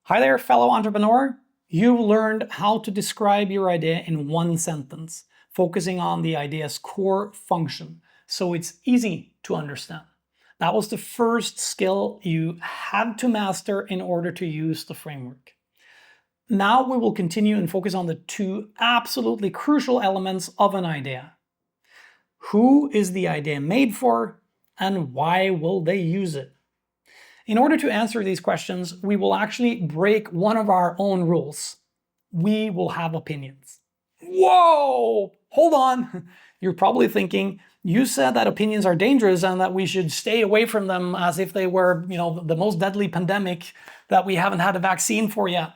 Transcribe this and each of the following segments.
Hi there, fellow entrepreneur. You learned how to describe your idea in one sentence, focusing on the idea's core function, so it's easy to understand. That was the first skill you had to master in order to use the framework. Now we will continue and focus on the two absolutely crucial elements of an idea. Who is the idea made for, and why will they use it? In order to answer these questions, we will actually break one of our own rules. We will have opinions. Whoa! Hold on! You're probably thinking, you said that opinions are dangerous and that we should stay away from them as if they were, the most deadly pandemic that we haven't had a vaccine for yet.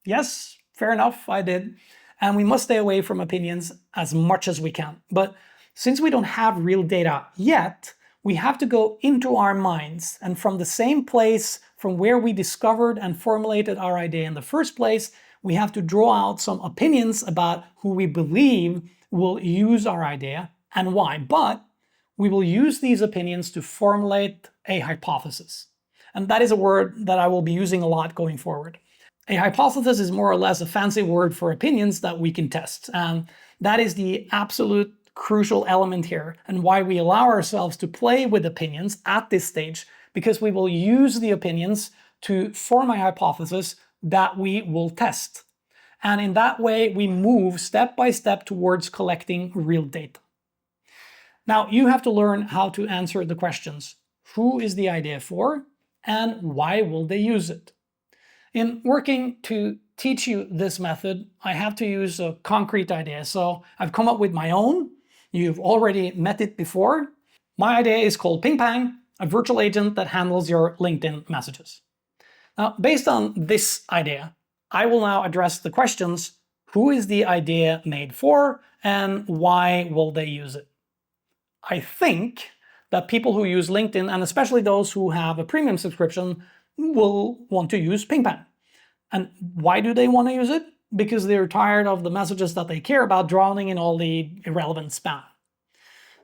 Yes, fair enough, I did. And we must stay away from opinions as much as we can. But since we don't have real data yet, we have to go into our minds, and from the same place from where we discovered and formulated our idea in the first place, we have to draw out some opinions about who we believe will use our idea and why. But we will use these opinions to formulate a hypothesis. And that is a word that I will be using a lot going forward. A hypothesis is more or less a fancy word for opinions that we can test. And that is the absolute crucial element here, and why we allow ourselves to play with opinions at this stage, because we will use the opinions to form a hypothesis that we will test. And in that way, we move step by step towards collecting real data. Now, you have to learn how to answer the questions: who is the idea for, and why will they use it? In working to teach you this method, I have to use a concrete idea. So I've come up with my own. You've already met it before. My idea is called Pinpoint, a virtual agent that handles your LinkedIn messages. Now, based on this idea, I will now address the questions: who is the idea made for, and why will they use it? I think that people who use LinkedIn, and especially those who have a premium subscription, will want to use Pinpoint. And why do they want to use it? Because they're tired of the messages that they care about drowning in all the irrelevant spam.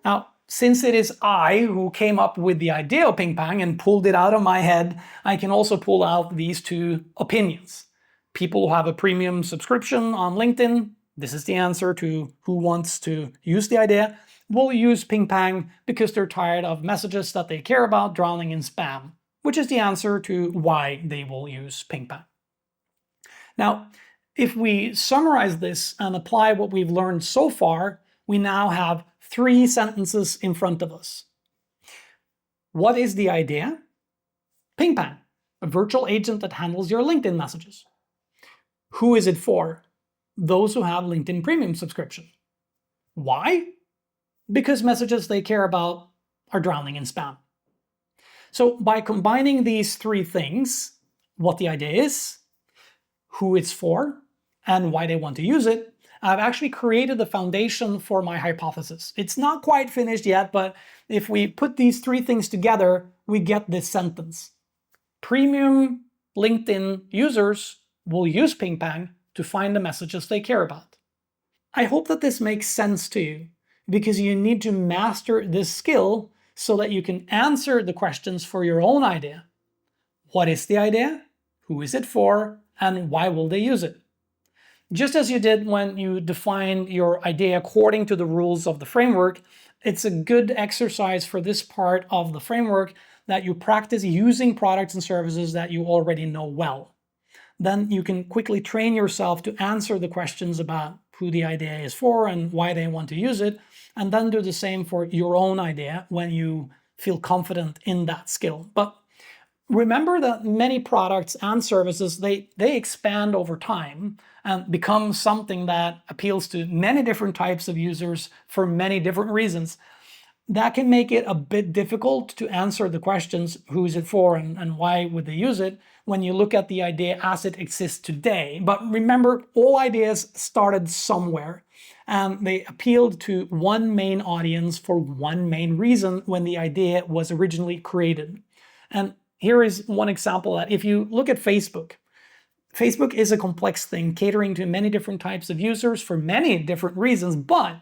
Now, since it is I who came up with the idea of Pinpoint and pulled it out of my head, I can also pull out these two opinions. People who have a premium subscription on LinkedIn, this is the answer to who wants to use the idea, will use Pinpoint because they're tired of messages that they care about drowning in spam, which is the answer to why they will use Pinpoint. Now, if we summarize this and apply what we've learned so far, we now have 3 sentences in front of us. What is the idea? Pinpoint, a virtual agent that handles your LinkedIn messages. Who is it for? Those who have LinkedIn Premium subscription. Why? Because messages they care about are drowning in spam. So by combining these 3 things, what the idea is, who it's for, and why they want to use it, I've actually created the foundation for my hypothesis. It's not quite finished yet, but if we put these 3 things together, we get this sentence. Premium LinkedIn users will use Pinpoint to find the messages they care about. I hope that this makes sense to you, because you need to master this skill so that you can answer the questions for your own idea. What is the idea? Who is it for? And why will they use it? Just as you did when you defined your idea according to the rules of the framework, it's a good exercise for this part of the framework that you practice using products and services that you already know well. Then you can quickly train yourself to answer the questions about who the idea is for and why they want to use it, and then do the same for your own idea when you feel confident in that skill. But remember that many products and services, they expand over time and become something that appeals to many different types of users for many different reasons. That can make it a bit difficult to answer the questions, who is it for and why would they use it, when you look at the idea as it exists today. But remember, all ideas started somewhere, and they appealed to one main audience for one main reason when the idea was originally created. And here is one example that if you look at Facebook, Facebook is a complex thing catering to many different types of users for many different reasons. But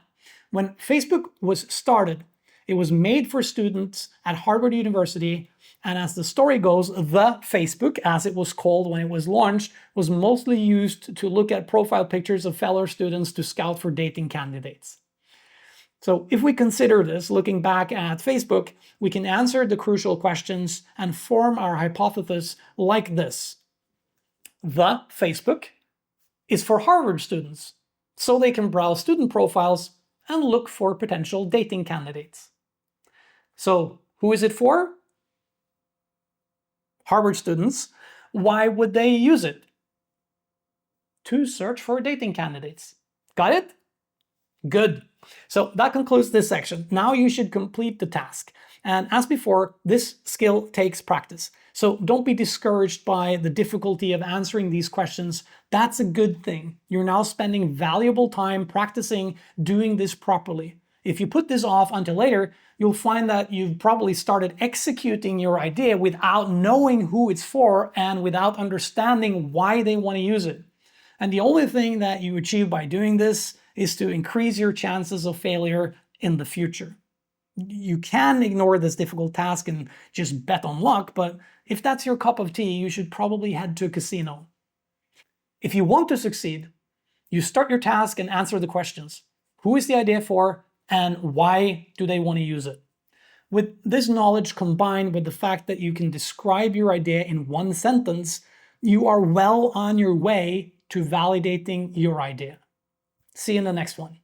when Facebook was started, It was made for students at Harvard University, and as the story goes, the Facebook, as it was called when it was launched, was mostly used to look at profile pictures of fellow students to scout for dating candidates. So if we consider this, looking back at Facebook, we can answer the crucial questions and form our hypothesis like this. The Facebook is for Harvard students, so they can browse student profiles and look for potential dating candidates. So who is it for? Harvard students. Why would they use it? To search for dating candidates. Got it? Good. So that concludes this section. Now you should complete the task. And as before, this skill takes practice. So don't be discouraged by the difficulty of answering these questions. That's a good thing. You're now spending valuable time practicing doing this properly. If you put this off until later, you'll find that you've probably started executing your idea without knowing who it's for and without understanding why they want to use it. And the only thing that you achieve by doing this is to increase your chances of failure in the future. You can ignore this difficult task and just bet on luck, but if that's your cup of tea, you should probably head to a casino. If you want to succeed, you start your task and answer the questions. Who is the idea for, and why do they want to use it? With this knowledge combined with the fact that you can describe your idea in one sentence, you are well on your way to validating your idea. See you in the next one.